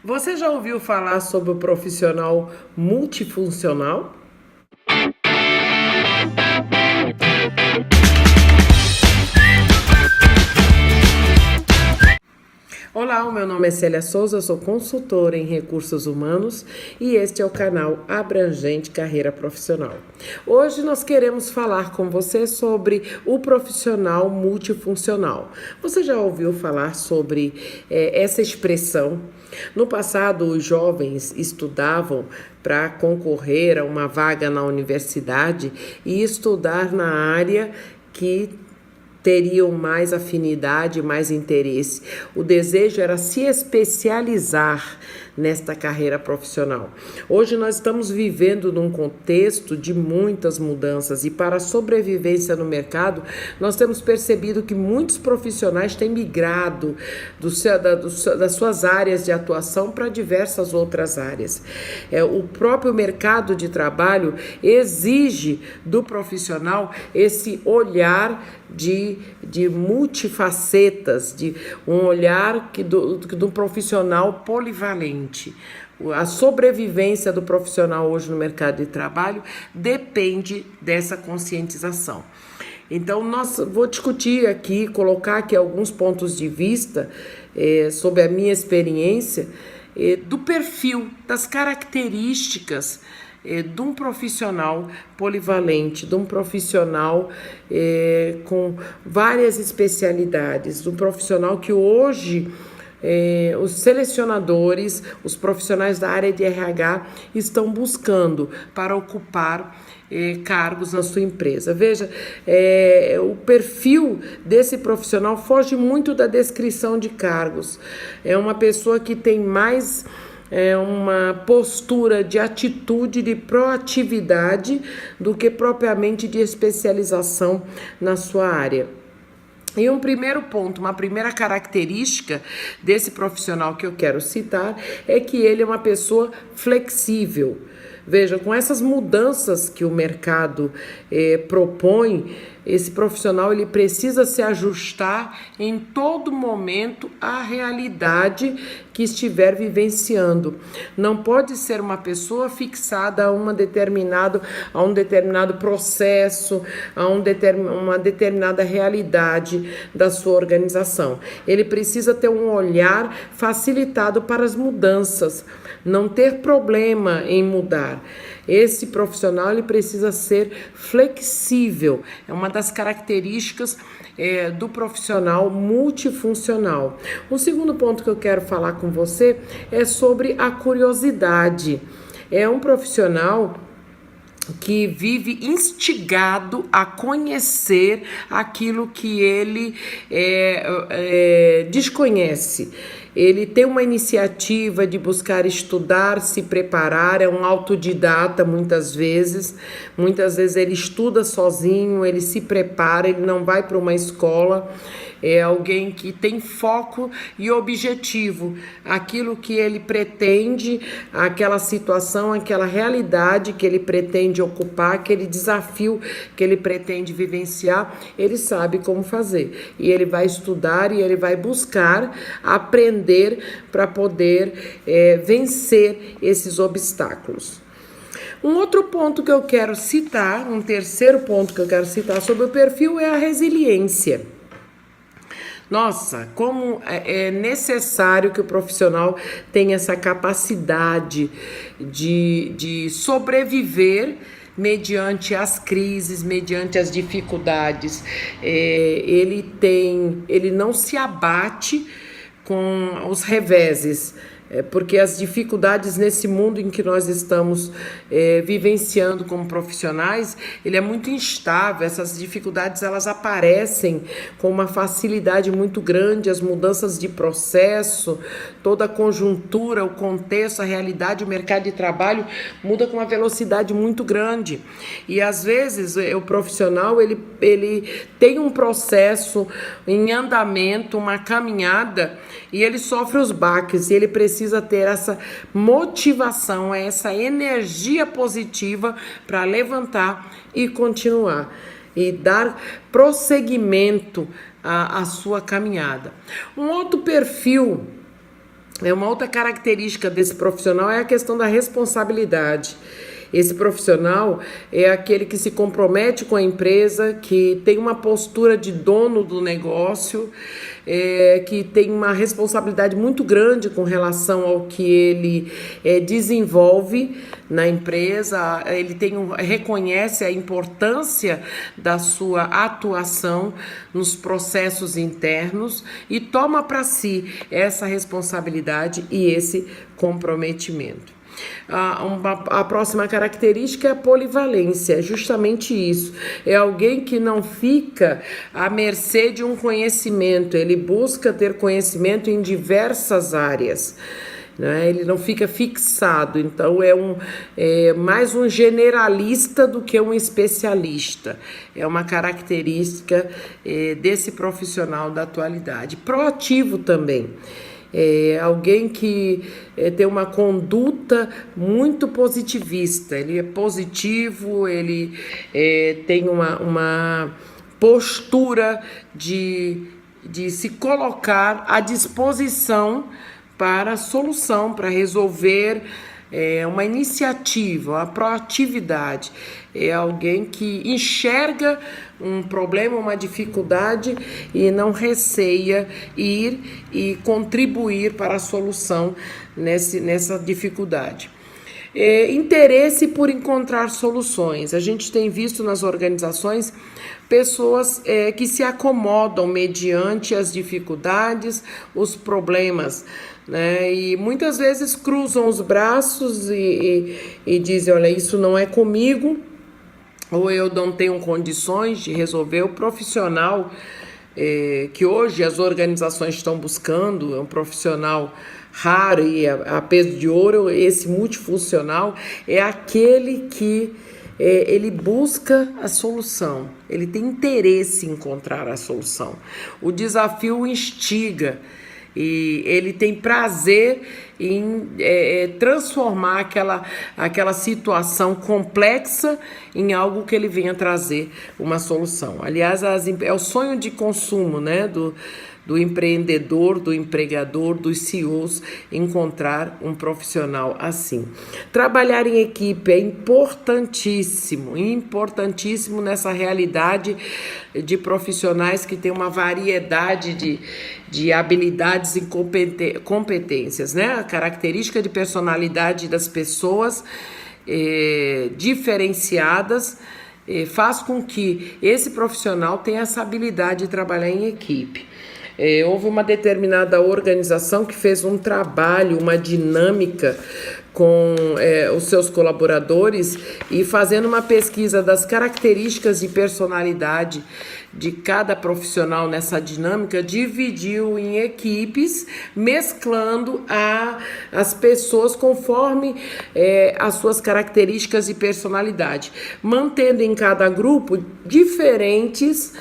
Você já ouviu falar sobre o profissional multifuncional? Olá, o meu nome é Célia Souza, eu sou consultora em recursos humanos e este é o canal Abrangente Carreira Profissional. Hoje nós queremos falar com você sobre o profissional multifuncional. Você já ouviu falar sobre essa expressão? No passado, os jovens estudavam para concorrer a uma vaga na universidade e estudar na área que teriam mais afinidade, mais interesse. O desejo era se especializar nesta carreira profissional. Hoje nós estamos vivendo num contexto de muitas mudanças e para a sobrevivência no mercado, nós temos percebido que muitos profissionais têm migrado das suas áreas de atuação para diversas outras áreas. O próprio mercado de trabalho exige do profissional esse olhar de multifacetas, de um olhar do profissional polivalente. A sobrevivência do profissional hoje no mercado de trabalho depende dessa conscientização. Então, vou discutir aqui, colocar aqui alguns pontos de vista sobre a minha experiência do perfil, das características de um profissional polivalente, de um profissional com várias especialidades, de um profissional que hoje os selecionadores, os profissionais da área de RH estão buscando para ocupar cargos na sua empresa. Veja, o perfil desse profissional foge muito da descrição de cargos. É uma pessoa que tem mais uma postura de atitude, de proatividade, do que propriamente de especialização na sua área. E um primeiro ponto, uma primeira característica desse profissional que eu quero citar é que ele é uma pessoa flexível. Veja, com essas mudanças que o mercado propõe, esse profissional ele precisa se ajustar em todo momento à realidade que estiver vivenciando. Não pode ser uma pessoa fixada a um determinado processo, a uma determinada realidade da sua organização. Ele precisa ter um olhar facilitado para as mudanças, não ter problema em mudar. Esse profissional ele precisa ser flexível, é uma das características do profissional multifuncional. Um segundo ponto que eu quero falar com você é sobre a curiosidade. É um profissional que vive instigado a conhecer aquilo que ele desconhece. Ele tem uma iniciativa de buscar estudar, se preparar, é um autodidata muitas vezes ele estuda sozinho, ele se prepara, ele não vai para uma escola. É alguém que tem foco e objetivo, aquilo que ele pretende, aquela situação, aquela realidade que ele pretende ocupar, aquele desafio que ele pretende vivenciar, ele sabe como fazer. E ele vai estudar e ele vai buscar aprender para poder vencer esses obstáculos. Um outro ponto que eu quero citar, um terceiro ponto que eu quero citar sobre o perfil é a resiliência. Nossa, como é necessário que o profissional tenha essa capacidade de sobreviver mediante as crises, mediante as dificuldades. Ele não se abate com os reveses, porque as dificuldades nesse mundo em que nós estamos vivenciando como profissionais, ele é muito instável. Essas dificuldades elas aparecem com uma facilidade muito grande, as mudanças de processo, toda a conjuntura, o contexto, a realidade, o mercado de trabalho muda com uma velocidade muito grande. E às vezes o profissional ele tem um processo em andamento, uma caminhada, e ele sofre os baques, e ele precisa ter essa motivação, essa energia positiva para levantar e continuar e dar prosseguimento à sua caminhada. Um outro perfil Uma outra característica desse profissional é a questão da responsabilidade. Esse profissional é aquele que se compromete com a empresa, que tem uma postura de dono do negócio, que tem uma responsabilidade muito grande com relação ao que ele desenvolve na empresa. Ele reconhece a importância da sua atuação nos processos internos e toma para si essa responsabilidade e esse comprometimento. A próxima característica é a polivalência, é justamente isso. É alguém que não fica à mercê de um conhecimento, ele busca ter conhecimento em diversas áreas. Né? Ele não fica fixado, então é mais um generalista do que um especialista. É uma característica desse profissional da atualidade. Proativo também. Alguém que tem uma conduta muito positivista, ele é positivo, ele tem uma postura de se colocar à disposição para a solução, para resolver uma iniciativa, a proatividade. É alguém que enxerga um problema, uma dificuldade e não receia ir e contribuir para a solução nessa dificuldade. Interesse por encontrar soluções. A gente tem visto nas organizações pessoas que se acomodam mediante as dificuldades, os problemas, né? E muitas vezes cruzam os braços e dizem, olha, isso não é comigo, ou eu não tenho condições de resolver. O profissional que hoje as organizações estão buscando é um profissional raro e a peso de ouro. Esse multifuncional é aquele que ele busca a solução, ele tem interesse em encontrar a solução. O desafio o instiga e ele tem prazer em transformar aquela situação complexa em algo que ele venha trazer uma solução. Aliás, é o sonho de consumo, né, do empreendedor, do empregador, dos CEOs, encontrar um profissional assim. Trabalhar em equipe é importantíssimo nessa realidade de profissionais que têm uma variedade de habilidades e competências, né? A característica de personalidade das pessoas diferenciadas faz com que esse profissional tenha essa habilidade de trabalhar em equipe. Houve uma determinada organização que fez um trabalho, uma dinâmica com os seus colaboradores e fazendo uma pesquisa das características de personalidade de cada profissional nessa dinâmica, dividiu em equipes, mesclando as pessoas conforme as suas características de personalidade, mantendo em cada grupo diferentes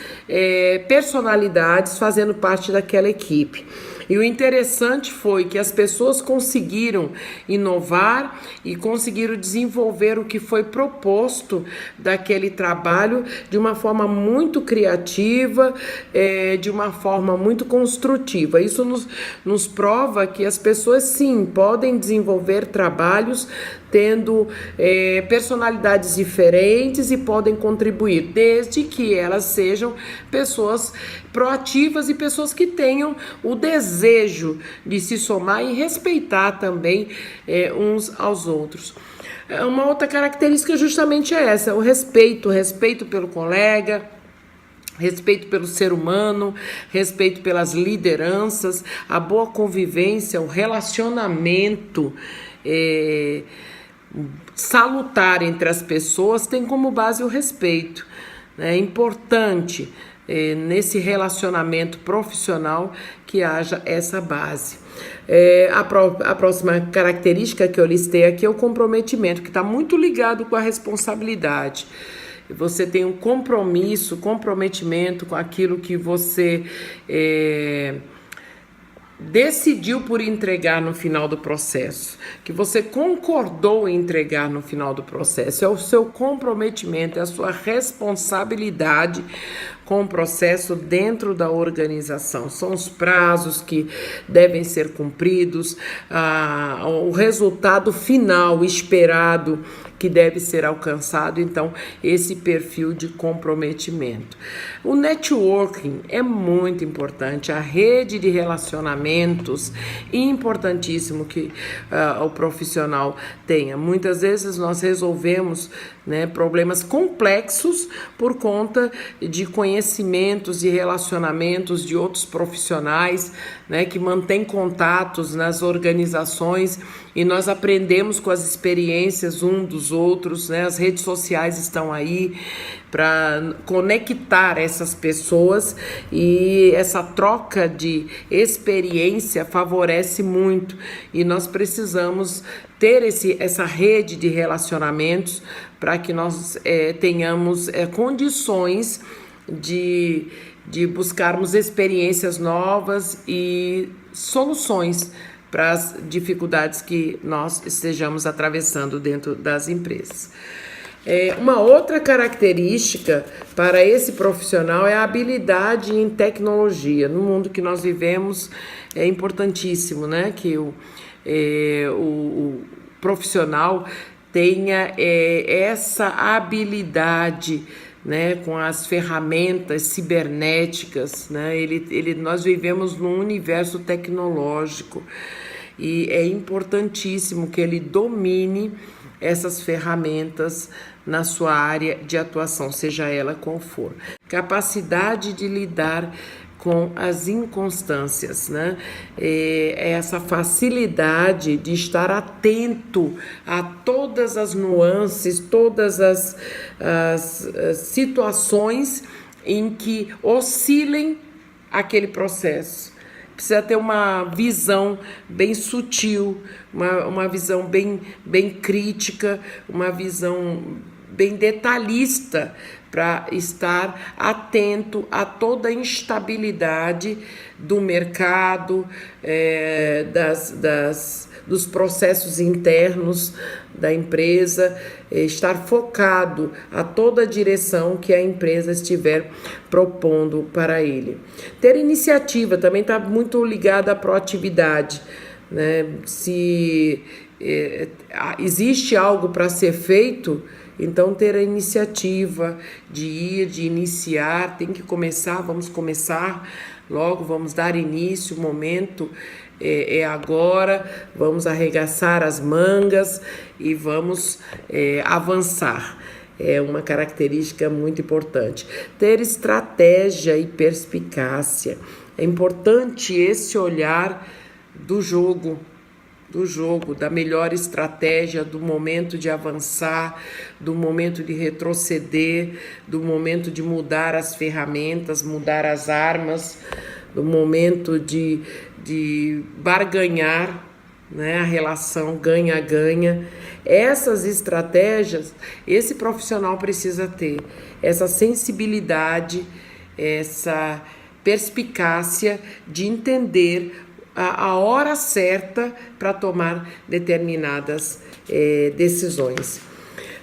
personalidades fazendo parte daquela equipe. E o interessante foi que as pessoas conseguiram inovar e conseguiram desenvolver o que foi proposto daquele trabalho de uma forma muito criativa, de uma forma muito construtiva. Isso nos prova que as pessoas, sim, podem desenvolver trabalhos tendo personalidades diferentes e podem contribuir, desde que elas sejam pessoas proativas e pessoas que tenham o desejo de se somar e respeitar também uns aos outros. Uma outra característica justamente é essa, o respeito pelo colega, respeito pelo ser humano, respeito pelas lideranças, a boa convivência, o relacionamento salutar entre as pessoas tem como base o respeito. É importante nesse relacionamento profissional que haja essa base. A próxima característica que eu listei aqui é o comprometimento, que está muito ligado com a responsabilidade. Você tem um comprometimento com aquilo que você decidiu por entregar no final do processo, que você concordou em entregar no final do processo. É o seu comprometimento, é a sua responsabilidade com o processo dentro da organização. São os prazos que devem ser cumpridos, o resultado final esperado que deve ser alcançado, então, esse perfil de comprometimento. O networking é muito importante, a rede de relacionamentos, importantíssimo que o profissional tenha. Muitas vezes nós resolvemos, né, problemas complexos por conta de conhecimentos e relacionamentos de outros profissionais, né, que mantêm contatos nas organizações, e nós aprendemos com as experiências um dos outros, né? As redes sociais estão aí para conectar essas pessoas, e essa troca de experiência favorece muito, e nós precisamos ter essa rede de relacionamentos para que nós tenhamos condições de buscarmos experiências novas e soluções para as dificuldades que nós estejamos atravessando dentro das empresas. Uma outra característica para esse profissional é a habilidade em tecnologia. No mundo que nós vivemos, é importantíssimo, né, que o profissional tenha essa habilidade, né, com as ferramentas cibernéticas, né? Nós vivemos num universo tecnológico e é importantíssimo que ele domine essas ferramentas na sua área de atuação, seja ela qual for. Capacidade de lidar com as inconstâncias, né? Essa facilidade de estar atento a todas as nuances, todas as situações em que oscilem aquele processo. Precisa ter uma visão bem sutil, uma visão bem crítica, uma visão bem detalhista, para estar atento a toda a instabilidade do mercado, dos processos internos da empresa, estar focado a toda a direção que a empresa estiver propondo para ele. Ter iniciativa também está muito ligada à proatividade, né? Se existe algo para ser feito, então ter a iniciativa de iniciar, tem que começar, vamos começar logo, vamos dar início, o momento é agora, vamos arregaçar as mangas e vamos avançar. É uma característica muito importante. Ter estratégia e perspicácia. É importante esse olhar do jogo, da melhor estratégia, do momento de avançar, do momento de retroceder, do momento de mudar as ferramentas, mudar as armas, do momento de barganhar, né, a relação ganha-ganha. Essas estratégias, esse profissional precisa ter essa sensibilidade, essa perspicácia de entender a hora certa para tomar determinadas decisões.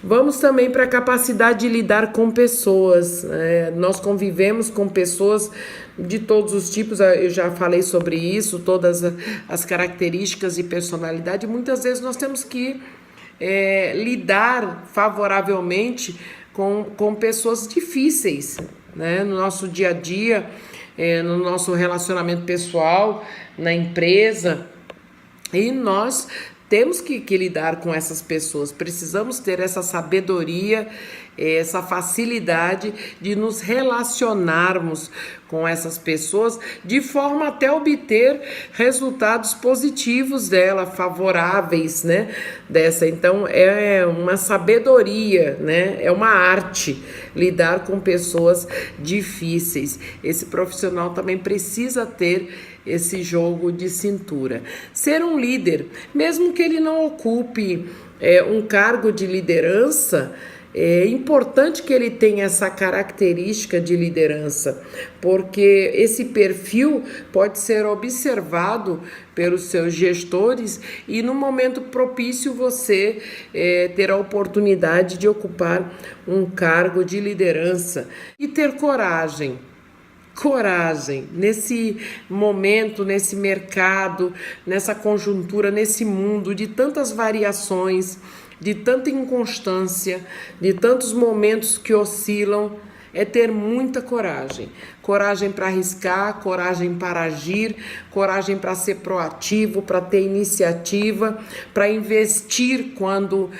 Vamos também para a capacidade de lidar com pessoas. Nós convivemos com pessoas de todos os tipos, eu já falei sobre isso, todas as características e personalidade. Muitas vezes nós temos que lidar favoravelmente com pessoas difíceis, né? No nosso dia a dia, no nosso relacionamento pessoal, na empresa, e nós temos que lidar com essas pessoas, precisamos ter essa sabedoria, essa facilidade de nos relacionarmos com essas pessoas de forma até obter resultados positivos dela, favoráveis, né, dessa. Então é uma sabedoria, né, é uma arte lidar com pessoas difíceis. Esse profissional também precisa ter esse jogo de cintura. Ser um líder, mesmo que ele não ocupe um cargo de liderança, É importante que ele tenha essa característica de liderança, porque esse perfil pode ser observado pelos seus gestores e no momento propício você ter a oportunidade de ocupar um cargo de liderança e ter coragem. Coragem nesse momento, nesse mercado, nessa conjuntura, nesse mundo de tantas variações, de tanta inconstância, de tantos momentos que oscilam, é ter muita coragem. Coragem para arriscar, coragem para agir, coragem para ser proativo, para ter iniciativa, para investir quando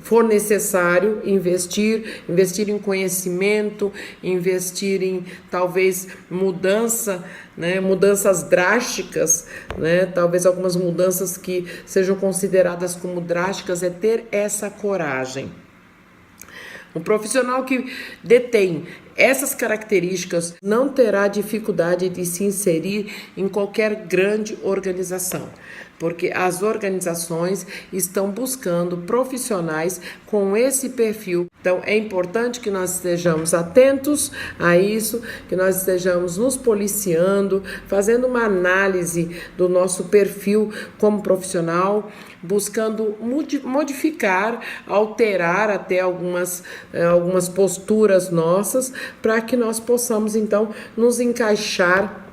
for necessário, investir em conhecimento, investir em talvez mudança, né, mudanças drásticas, né, talvez algumas mudanças que sejam consideradas como drásticas, é ter essa coragem. Um profissional que detém essas características não terá dificuldade de se inserir em qualquer grande organização, porque as organizações estão buscando profissionais com esse perfil. Então, é importante que nós estejamos atentos a isso, que nós estejamos nos policiando, fazendo uma análise do nosso perfil como profissional, buscando modificar, alterar até algumas posturas nossas, para que nós possamos, então, nos encaixar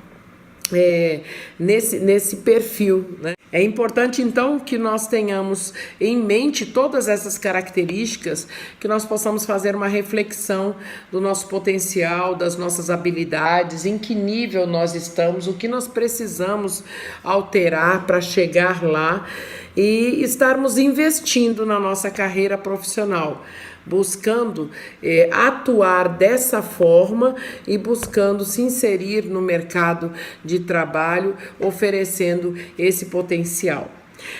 nesse perfil, né? É importante, então, que nós tenhamos em mente todas essas características, que nós possamos fazer uma reflexão do nosso potencial, das nossas habilidades, em que nível nós estamos, o que nós precisamos alterar para chegar lá e estarmos investindo na nossa carreira profissional, buscando atuar dessa forma e buscando se inserir no mercado de trabalho, oferecendo esse potencial.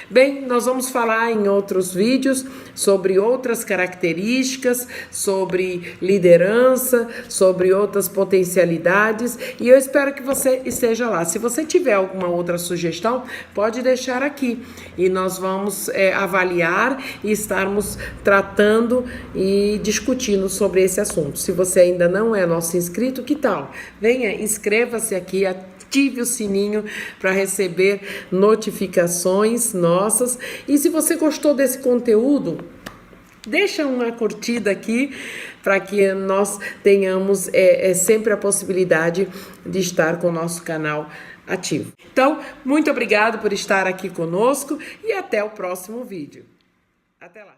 Bem, nós vamos falar em outros vídeos sobre outras características, sobre liderança, sobre outras potencialidades, e eu espero que você esteja lá. Se você tiver alguma outra sugestão, pode deixar aqui e nós vamos avaliar e estarmos tratando e discutindo sobre esse assunto. Se você ainda não é nosso inscrito, que tal? Venha, inscreva-se aqui, ative o sininho para receber notificações nossas. E se você gostou desse conteúdo, deixa uma curtida aqui para que nós tenhamos sempre a possibilidade de estar com o nosso canal ativo. Então, muito obrigado por estar aqui conosco e até o próximo vídeo. Até lá!